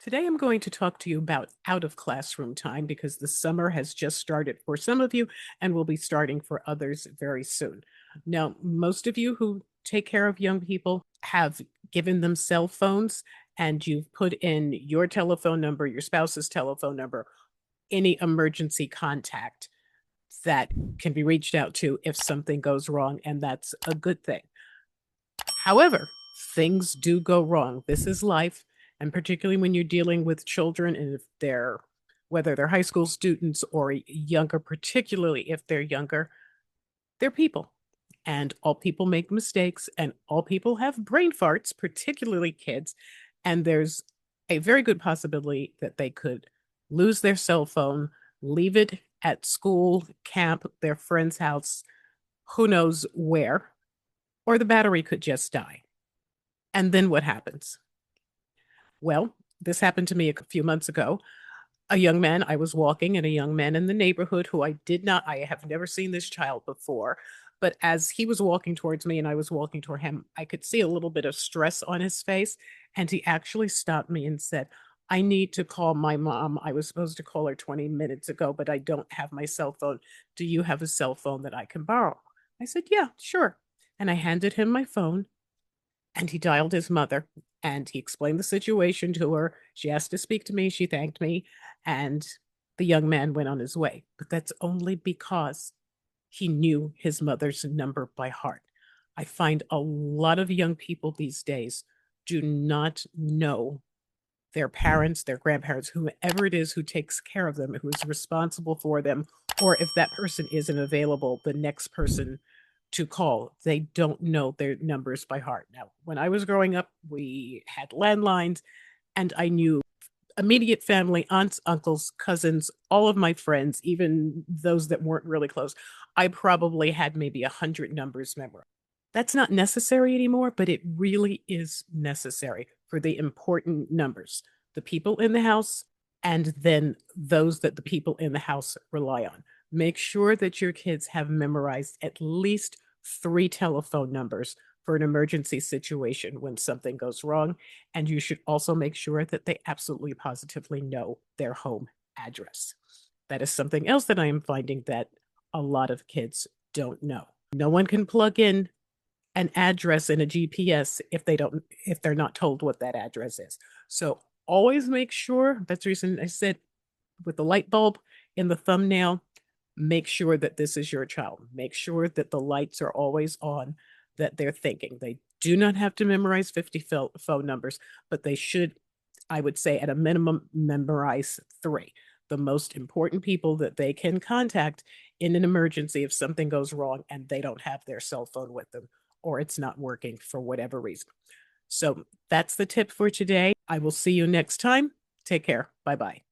Today, I'm going to talk to you about out of classroom time because the summer has just started for some of you and will be starting for others very soon. Now, most of you who take care of young people have given them cell phones and you've put in your telephone number, your spouse's telephone number, any emergency contact that can be reached out to if something goes wrong, and that's a good thing. However, things do go wrong. This is life, and particularly when you're dealing with children and if they're whether they're high school students or younger, particularly if they're younger, they're people. And all people make mistakes and all people have brain farts, particularly kids. And there's a very good possibility that they could lose their cell phone, leave it at school, camp, their friend's house, who knows where, or the battery could just die. And then what happens? Well, this happened to me a few months ago. A young man, I was walking, and a young man in the neighborhood who I have never seen this child before. But as he was walking towards me and I was walking toward him, I could see a little bit of stress on his face. And he actually stopped me and said, I need to call my mom. I was supposed to call her 20 minutes ago, but I don't have my cell phone. Do you have a cell phone that I can borrow? I said, yeah, sure. And I handed him my phone and he dialed his mother and he explained the situation to her. She asked to speak to me. She thanked me. And the young man went on his way. But that's only because he knew his mother's number by heart. I find a lot of young people these days do not know their parents, their grandparents, whoever it is who takes care of them, who is responsible for them, or if that person isn't available, the next person to call. They don't know their numbers by heart. Now, when I was growing up, we had landlines, and I knew immediate family, aunts, uncles, cousins, all of my friends, even those that weren't really close. I probably had maybe 100 numbers memorized. That's not necessary anymore, but it really is necessary for the important numbers, the people in the house, and then those that the people in the house rely on. Make sure that your kids have memorized at least 3 telephone numbers for an emergency situation when something goes wrong. And you should also make sure that they absolutely positively know their home address. That is something else that I am finding that a lot of kids don't know. No one can plug in an address in a GPS if they're not told what that address is. So always make sure, that's the reason I said with the light bulb in the thumbnail, make sure that this is your child. Make sure that the lights are always on, that they're thinking. They do not have to memorize 50 phone numbers, but they should, I would say, at a minimum, memorize 3. The most important people that they can contact in an emergency if something goes wrong and they don't have their cell phone with them or it's not working for whatever reason. So that's the tip for today. I will see you next time. Take care. Bye bye.